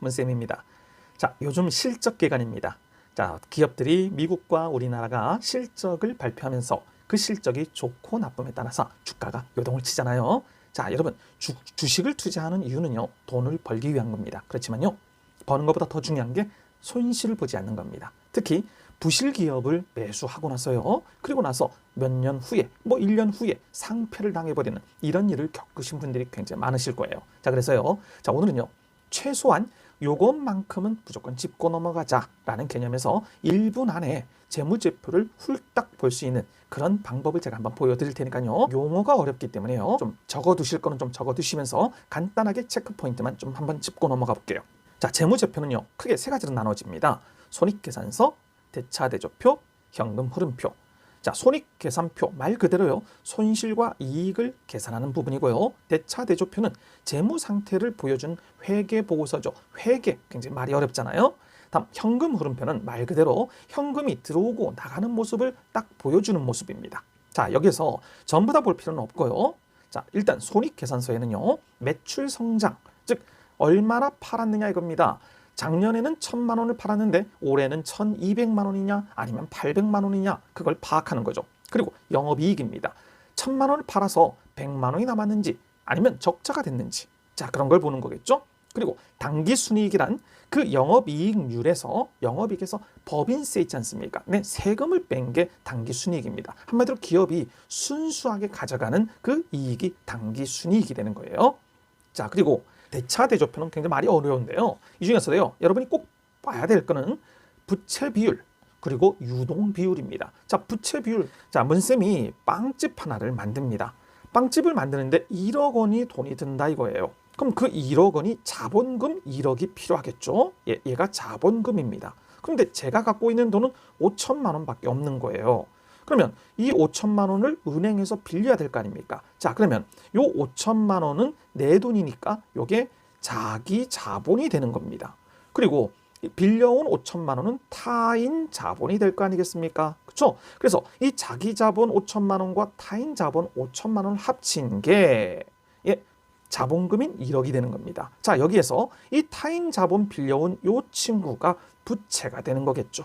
문쌤입니다. 자, 요즘 실적 기간입니다. 자, 기업들이 미국과 우리나라가 실적을 발표하면서 그 실적이 좋고 나쁨에 따라서 주가가 요동을 치잖아요. 자, 여러분, 주식을 투자하는 이유는요, 돈을 벌기 위한 겁니다. 그렇지만요, 버는 것보다 더 중요한 게 손실을 보지 않는 겁니다. 특히 부실 기업을 매수하고 나서요, 그리고 나서 몇 년 후에, 1년 후에 상폐를 당해버리는 이런 일을 겪으신 분들이 굉장히 많으실 거예요. 자, 그래서요, 자, 오늘은요, 최소한 요것만큼은 무조건 짚고 넘어가자라는 개념에서 1분 안에 재무제표를 훌딱 볼 수 있는 그런 방법을 제가 한번 보여드릴 테니까요. 용어가 어렵기 때문에요, 좀 적어두실 거는 좀 적어두시면서 간단하게 체크 포인트만 좀 한번 짚고 넘어가 볼게요. 자, 재무제표는요, 크게 세 가지로 나눠집니다. 손익계산서, 대차대조표, 현금 흐름표. 자, 손익계산표 말 그대로요, 손실과 이익을 계산하는 부분이고요. 대차대조표는 재무 상태를 보여준 회계보고서죠. 회계, 굉장히 말이 어렵잖아요. 다음 현금 흐름표는 말 그대로 현금이 들어오고 나가는 모습을 딱 보여주는 모습입니다. 자, 여기서 전부 다 볼 필요는 없고요. 자, 일단 손익계산서에는요, 매출 성장, 즉 얼마나 팔았느냐 이겁니다. 작년에는 1,000만 원을 팔았는데 올해는 1,200만 원이냐 아니면 800만 원이냐, 그걸 파악하는 거죠. 그리고 영업이익입니다. 1,000만 원을 팔아서 100만 원이 남았는지 아니면 적자가 됐는지, 자, 그런 걸 보는 거겠죠. 그리고 당기순이익이란 그 영업이익률에서, 영업이익에서 법인세 있지 않습니까? 네, 세금을 뺀 게 당기순이익입니다. 한마디로 기업이 순수하게 가져가는 그 이익이 당기순이익이 되는 거예요. 자, 그리고 대차대조표는 굉장히 말이 어려운데요, 이 중에서도요, 여러분이 꼭 봐야 될 거는 부채 비율 그리고 유동 비율입니다. 자, 부채 비율. 자, 문쌤이 빵집 하나를 만듭니다. 빵집을 만드는데 1억 원이 돈이 든다 이거예요. 그럼 그 1억 원이 자본금 1억이 필요하겠죠. 얘가 자본금입니다. 그런데 제가 갖고 있는 돈은 5천만 원밖에 없는 거예요. 그러면 이 5천만 원을 은행에서 빌려야 될 거 아닙니까? 자, 그러면 요 5천만 원은 내 돈이니까 요게 자기 자본이 되는 겁니다. 그리고 빌려온 5천만 원은 타인 자본이 될 거 아니겠습니까? 그렇죠? 그래서 이 자기 자본 5천만 원과 타인 자본 5천만 원을 합친 게 자본금인 1억이 되는 겁니다. 자, 여기에서 이 타인 자본 빌려온 요 친구가 부채가 되는 거겠죠.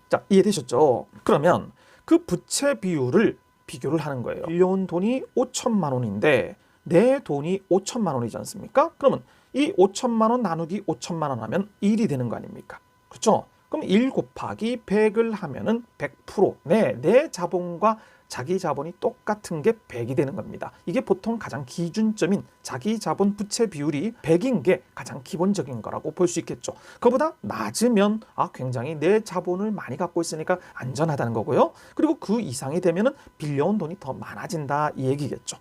자, 이해되셨죠? 그러면 그 부채 비율을 비교를 하는 거예요. 빌려온 돈이 5천만 원인데 내 돈이 5천만 원이지 않습니까? 그러면 이 5천만 원 나누기 5천만 원 하면 1이 되는 거 아닙니까? 그렇죠? 그럼 1 곱하기 100을 하면은 100%. 내 자본과 자기 자본이 똑같은 게 100이 되는 겁니다. 이게 보통 가장 기준점인 자기 자본 부채 비율이 100인 게 가장 기본적인 거라고 볼 수 있겠죠. 그보다 낮으면 굉장히 내 자본을 많이 갖고 있으니까 안전하다는 거고요. 그리고 그 이상이 되면은 빌려온 돈이 더 많아진다 이 얘기겠죠.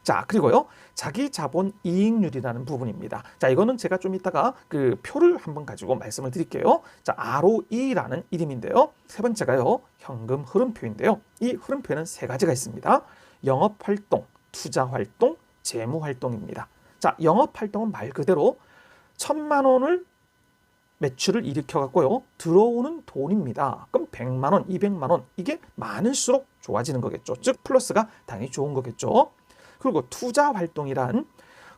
자, 그리고요, 자기 자본 이익률이라는 부분입니다. 자, 이거는 제가 좀 이따가 그 표를 한번 가지고 말씀을 드릴게요. 자, ROE라는 이름인데요. 세 번째가요, 현금 흐름표인데요. 이 흐름표에는 세 가지가 있습니다. 영업활동, 투자활동, 재무활동입니다. 자, 영업활동은 말 그대로 1,000만 원을 매출을 일으켜 갖고요, 들어오는 돈입니다. 그럼 100만 원, 200만 원, 이게 많을수록 좋아지는 거겠죠. 즉 플러스가 당연히 좋은 거겠죠. 그리고 투자 활동이란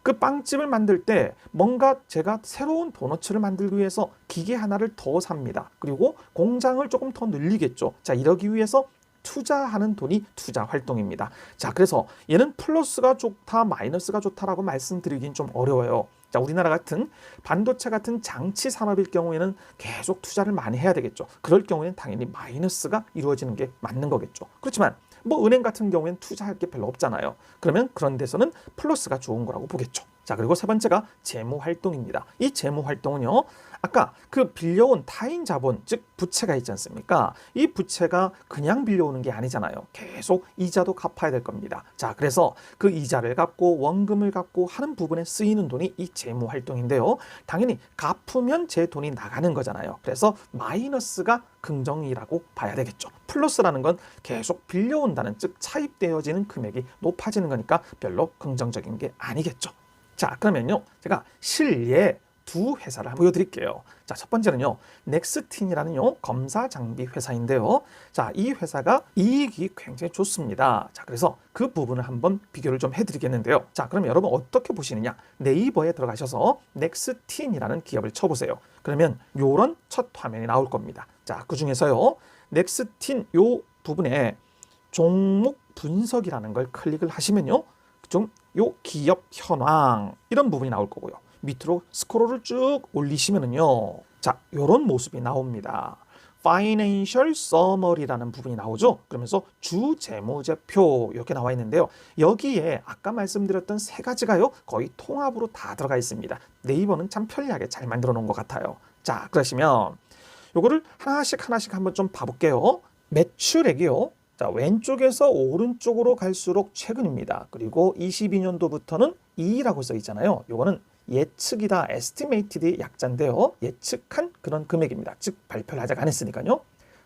그 빵집을 만들 때 뭔가 제가 새로운 도너츠를 만들기 위해서 기계 하나를 더 삽니다. 그리고 공장을 조금 더 늘리겠죠. 자, 이러기 위해서 투자하는 돈이 투자 활동입니다. 자, 그래서 얘는 플러스가 좋다, 마이너스가 좋다라고 말씀드리긴 좀 어려워요. 자, 우리나라 같은 반도체 같은 장치 산업일 경우에는 계속 투자를 많이 해야 되겠죠. 그럴 경우에는 당연히 마이너스가 이루어지는 게 맞는 거겠죠. 그렇지만 은행 같은 경우에는 투자할 게 별로 없잖아요. 그러면 그런 데서는 플러스가 좋은 거라고 보겠죠. 자, 그리고 세 번째가 재무활동입니다. 이 재무활동은요, 아까 그 빌려온 타인 자본, 즉 부채가 있지 않습니까? 이 부채가 그냥 빌려오는 게 아니잖아요. 계속 이자도 갚아야 될 겁니다. 자, 그래서 그 이자를 갚고 원금을 갚고 하는 부분에 쓰이는 돈이 이 재무활동인데요. 당연히 갚으면 제 돈이 나가는 거잖아요. 그래서 마이너스가 긍정이라고 봐야 되겠죠. 플러스라는 건 계속 빌려온다는, 즉 차입되어지는 금액이 높아지는 거니까 별로 긍정적인 게 아니겠죠. 자, 그러면요, 제가 실예 두 회사를 보여드릴게요. 자, 첫 번째는요, 넥스틴이라는 검사 장비 회사인데요. 자, 이 회사가 이익이 굉장히 좋습니다. 자, 그래서 그 부분을 한번 비교를 좀 해드리겠는데요. 자, 그럼 여러분 어떻게 보시느냐? 네이버에 들어가셔서 넥스틴이라는 기업을 쳐보세요. 그러면 요런 첫 화면이 나올 겁니다. 자, 그 중에서요, 넥스틴 요 부분에 종목 분석이라는 걸 클릭을 하시면요, 좀 요 기업 현황 이런 부분이 나올 거고요. 밑으로 스크롤을 쭉 올리시면은요, 자, 요런 모습이 나옵니다. Financial Summary라는 부분이 나오죠. 그러면서 주재무제표 이렇게 나와 있는데요. 여기에 아까 말씀드렸던 세 가지가요, 거의 통합으로 다 들어가 있습니다. 네이버는 참 편리하게 잘 만들어 놓은 것 같아요. 자, 그러시면 요거를 하나씩 한번 좀 봐볼게요. 매출액이요, 자, 왼쪽에서 오른쪽으로 갈수록 최근입니다. 그리고 22년도부터는 2라고 써 있잖아요. 요거는 예측이다, estimated의 약자인데요. 예측한 그런 금액입니다. 즉 발표를 아직 안 했으니까요.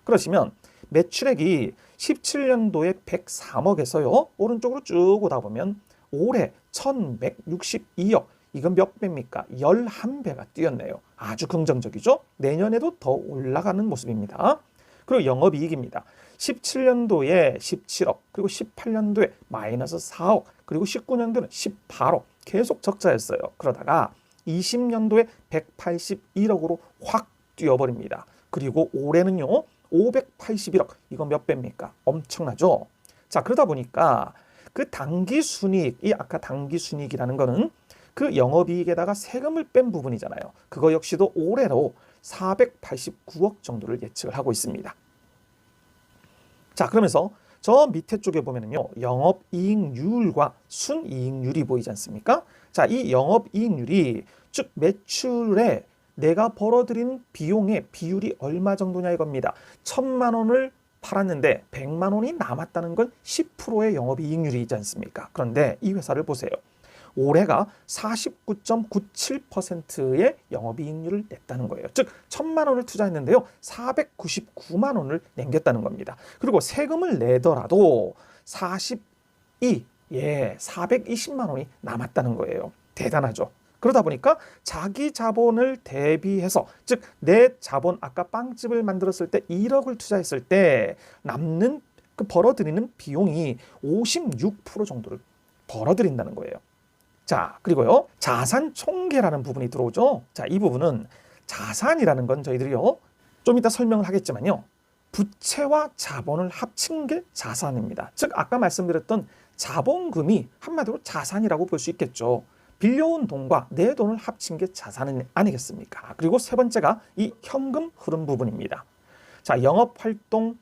그러시면 매출액이 17년도에 103억에서요. 오른쪽으로 쭉 오다 보면 올해 1162억. 이건 몇 배입니까? 11배가 뛰었네요. 아주 긍정적이죠? 내년에도 더 올라가는 모습입니다. 그리고 영업이익입니다. 17년도에 17억, 그리고 18년도에 마이너스 4억, 그리고 19년도는 18억. 계속 적자였어요. 그러다가 20년도에 181억으로 확 뛰어버립니다. 그리고 올해는요, 581억. 이건 몇 배입니까? 엄청나죠? 자, 그러다 보니까 그 당기순이익, 아까 당기순이익이라는 거는 그 영업이익에다가 세금을 뺀 부분이잖아요. 그거 역시도 올해로 489억 정도를 예측을 하고 있습니다. 자, 그러면서 저 밑에 쪽에 보면은요, 영업이익률과 순이익률이 보이지 않습니까? 자, 이 영업이익률이 즉 매출에 내가 벌어들인 비용의 비율이 얼마 정도냐 이겁니다. 1,000만 원을 팔았는데 100만 원이 남았다는 건 10%의 영업이익률이지 않습니까? 그런데 이 회사를 보세요. 올해가 49.97%의 영업이익률을 냈다는 거예요. 즉 1,000만 원을 투자했는데요, 499만 원을 남겼다는 겁니다. 그리고 세금을 내더라도 420만 원이 남았다는 거예요. 대단하죠. 그러다 보니까 자기 자본을 대비해서, 즉 내 자본, 아까 빵집을 만들었을 때 1억을 투자했을 때 남는 그 벌어들이는 비용이 56% 정도를 벌어들인다는 거예요. 자, 그리고요, 자산 총계라는 부분이 들어오죠. 자, 이 부분은 자산이라는 건 저희들이요, 좀 이따 설명을 하겠지만요, 부채와 자본을 합친 게 자산입니다. 즉 아까 말씀드렸던 자본금이 한마디로 자산이라고 볼 수 있겠죠. 빌려온 돈과 내 돈을 합친 게 자산 아니겠습니까? 그리고 세 번째가 이 현금 흐름 부분입니다. 자, 영업활동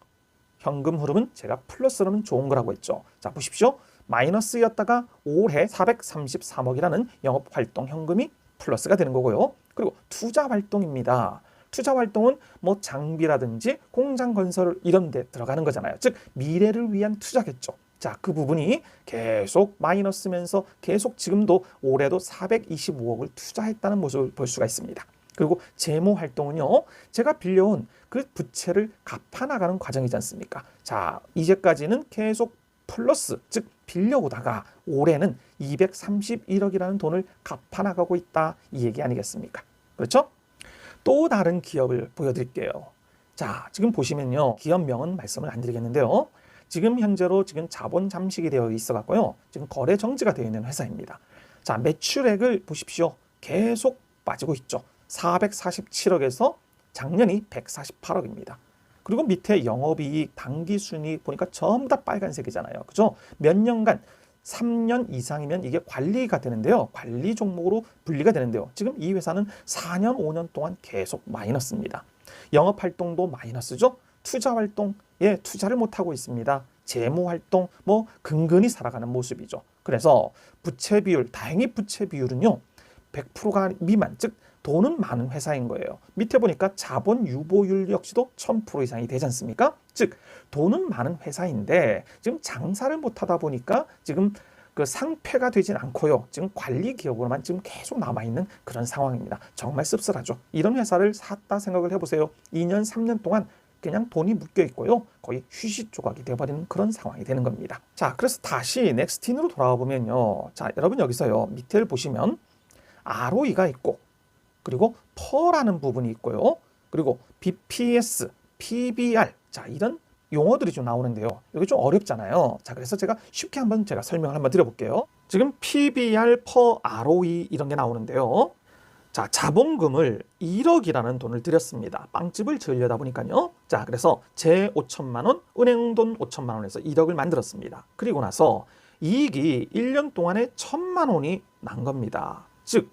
현금 흐름은 제가 플러스라면 좋은 거라고 했죠. 자, 보십시오. 마이너스였다가 올해 433억이라는 영업활동 현금이 플러스가 되는 거고요. 그리고 투자활동입니다. 투자활동은 뭐 장비라든지 공장 건설 이런 데 들어가는 거잖아요. 즉 미래를 위한 투자겠죠. 자, 그 부분이 계속 마이너스면서 계속 지금도 올해도 425억을 투자했다는 모습을 볼 수가 있습니다. 그리고 재무활동은요, 제가 빌려온 그 부채를 갚아나가는 과정이지 않습니까? 자, 이제까지는 계속 플러스, 즉 빌려오다가 올해는 231억이라는 돈을 갚아나가고 있다, 이 얘기 아니겠습니까? 그렇죠? 또 다른 기업을 보여드릴게요. 자, 지금 보시면요, 기업명은 말씀을 안 드리겠는데요, 지금 현재로 지금 자본 잠식이 되어 있어 갖고요, 지금 거래 정지가 되어 있는 회사입니다. 자, 매출액을 보십시오. 계속 빠지고 있죠. 447억에서 작년이 148억입니다. 그리고 밑에 영업이익, 당기순이익 보니까 전부 다 빨간색이잖아요. 그죠? 몇 년간, 3년 이상이면 이게 관리가 되는데요. 관리 종목으로 분리가 되는데요. 지금 이 회사는 4년, 5년 동안 계속 마이너스입니다. 영업활동도 마이너스죠. 투자활동에 투자를 못하고 있습니다. 재무활동, 뭐 근근히 살아가는 모습이죠. 그래서 부채 비율, 다행히 부채 비율은요, 100%가 미만, 즉 돈은 많은 회사인 거예요. 밑에 보니까 자본 유보율 역시도 1000% 이상이 되지 않습니까? 즉 돈은 많은 회사인데 지금 장사를 못하다 보니까 지금 그 상폐가 되진 않고요, 지금 관리 기업으로만 지금 계속 남아있는 그런 상황입니다. 정말 씁쓸하죠. 이런 회사를 샀다 생각을 해보세요. 2년, 3년 동안 그냥 돈이 묶여 있고요, 거의 휴식 조각이 되어버리는 그런 상황이 되는 겁니다. 자, 그래서 다시 넥스틴으로 돌아와 보면요, 자, 여러분 여기서요, 밑에를 보시면 ROE가 있고, 그리고 퍼라는 부분이 있고요. 그리고 BPS, PBR, 자 이런 용어들이 좀 나오는데요. 이게 좀 어렵잖아요. 자 그래서 제가 쉽게 한번 제가 설명을 한번 드려볼게요. 지금 PBR, per ROE 이런 게 나오는데요. 자, 자본금을 1억이라는 돈을 들였습니다. 빵집을 지으려다 보니까요. 자, 그래서 제 5천만 원, 은행 돈 5천만 원에서 1억을 만들었습니다. 그리고 나서 이익이 1년 동안에 1천만 원이 난 겁니다. 즉,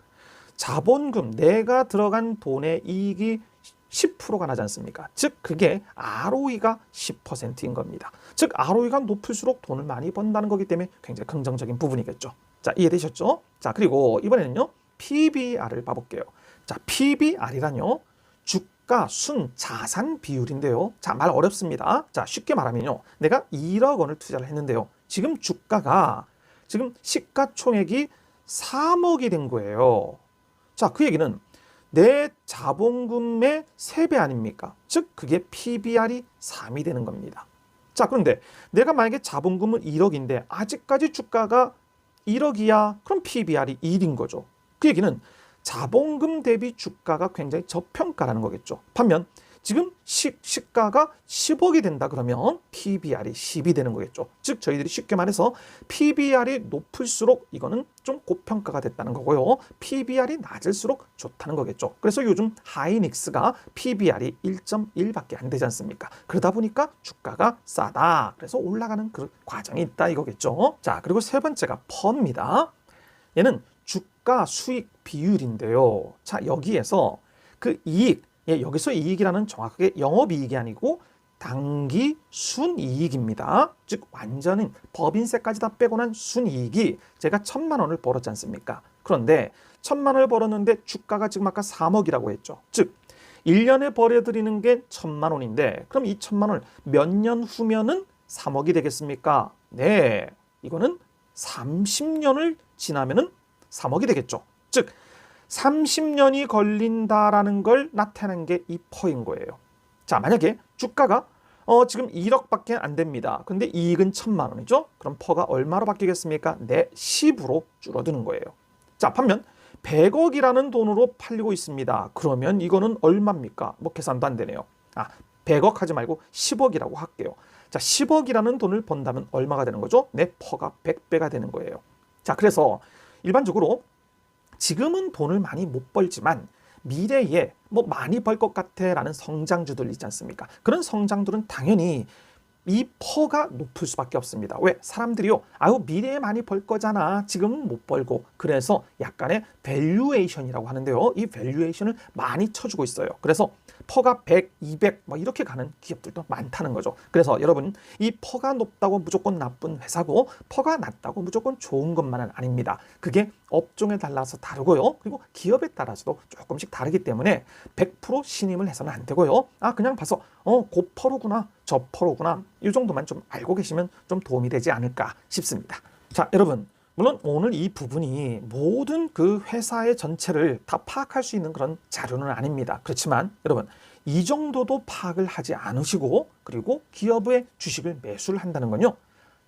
자본금, 내가 들어간 돈의 이익이 10%가 나지 않습니까? 즉, 그게 ROE가 10%인 겁니다. 즉, ROE가 높을수록 돈을 많이 번다는 거기 때문에 굉장히 긍정적인 부분이겠죠. 자, 이해되셨죠? 자, 그리고 이번에는요. PBR을 봐볼게요. 자, PBR이란요. 주가 순 자산 비율인데요. 자, 말 어렵습니다. 자, 쉽게 말하면요. 내가 1억 원을 투자를 했는데요. 지금 주가가 지금 시가총액이 3억이 된 거예요. 자, 그 얘기는 내 자본금의 3배 아닙니까? 즉, 그게 PBR이 3이 되는 겁니다. 자, 그런데 내가 만약에 자본금은 1억인데 아직까지 주가가 1억이야. 그럼 PBR이 1인 거죠. 그 얘기는 자본금 대비 주가가 굉장히 저평가라는 거겠죠. 반면 지금 시가가 10억이 된다 그러면 PBR이 10이 되는 거겠죠. 즉 저희들이 쉽게 말해서 PBR이 높을수록 이거는 좀 고평가가 됐다는 거고요. PBR이 낮을수록 좋다는 거겠죠. 그래서 요즘 하이닉스가 PBR이 1.1밖에 안 되지 않습니까? 그러다 보니까 주가가 싸다. 그래서 올라가는 그 과정이 있다 이거겠죠. 자, 그리고 세 번째가 퍼입니다. 얘는 주가 수익 비율인데요. 자, 여기에서 그 이익, 여기서 이익이라는 정확하게 영업이익이 아니고 당기 순이익입니다. 즉 완전히 법인세까지 다 빼고 난 순이익이 제가 1천만 원을 벌었지 않습니까? 그런데 1천만 원을 벌었는데 주가가 지금 아까 3억이라고 했죠. 즉 1년에 벌어들이는 게 1천만 원인데 그럼 이 1천만 원을 몇 년 후면은 3억이 되겠습니까? 네, 이거는 30년을 지나면은 3억이 되겠죠. 즉 30년이 걸린다라는 걸 나타낸 게 이 퍼인 거예요. 자, 만약에 주가가 지금 1억밖에 안 됩니다. 근데 이익은 1천만 원이죠. 그럼 퍼가 얼마로 바뀌겠습니까? 네, 10으로 줄어드는 거예요. 자, 반면 100억이라는 돈으로 팔리고 있습니다. 그러면 이거는 얼마입니까? 뭐 계산도 안 되네요. 100억 하지 말고 10억이라고 할게요. 자, 10억이라는 돈을 번다면 얼마가 되는 거죠? 네, 퍼가 100배가 되는 거예요. 자, 그래서 일반적으로 지금은 돈을 많이 못 벌지만 미래에 뭐 많이 벌 것 같아 라는 성장주들 있지 않습니까? 그런 성장들은 당연히 이 퍼가 높을 수밖에 없습니다. 왜? 사람들이요. 미래에 많이 벌 거잖아. 지금은 못 벌고. 그래서 약간의 밸류에이션이라고 하는데요. 이 밸류에이션을 많이 쳐주고 있어요. 그래서 퍼가 100, 200 뭐 이렇게 가는 기업들도 많다는 거죠. 그래서 여러분 이 퍼가 높다고 무조건 나쁜 회사고 퍼가 낮다고 무조건 좋은 것만은 아닙니다. 그게 업종에 따라서 다르고요. 그리고 기업에 따라서도 조금씩 다르기 때문에 100% 신임을 해서는 안 되고요. 그냥 봐서 고퍼로구나 저퍼로구나 이 정도만 좀 알고 계시면 좀 도움이 되지 않을까 싶습니다. 자, 여러분 물론 오늘 이 부분이 모든 그 회사의 전체를 다 파악할 수 있는 그런 자료는 아닙니다. 그렇지만 여러분 이 정도도 파악을 하지 않으시고 그리고 기업의 주식을 매수를 한다는 건요.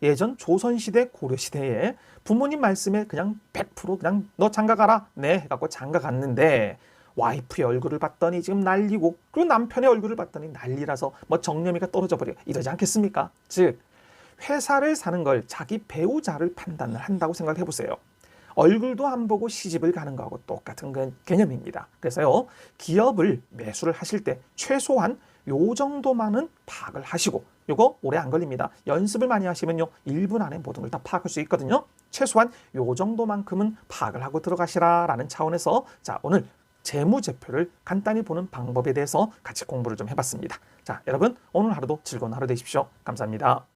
예전 조선시대 고려시대에 부모님 말씀에 그냥 100% 그냥 너 장가 가라 네 해갖고 장가 갔는데 와이프의 얼굴을 봤더니 지금 난리고 그리고 남편의 얼굴을 봤더니 난리라서 뭐 정념이가 떨어져 버려 이러지 않겠습니까? 즉 회사를 사는 걸 자기 배우자를 판단을 한다고 생각을 해보세요. 얼굴도 안 보고 시집을 가는 거하고 똑같은 개념입니다. 그래서요 기업을 매수를 하실 때 최소한 요 정도만은 파악을 하시고 요거 오래 안 걸립니다. 연습을 많이 하시면요 1분 안에 모든 걸 다 파악할 수 있거든요. 최소한 요 정도만큼은 파악을 하고 들어가시라라는 차원에서 자 오늘 재무제표를 간단히 보는 방법에 대해서 같이 공부를 좀 해봤습니다. 자, 여러분 오늘 하루도 즐거운 하루 되십시오. 감사합니다.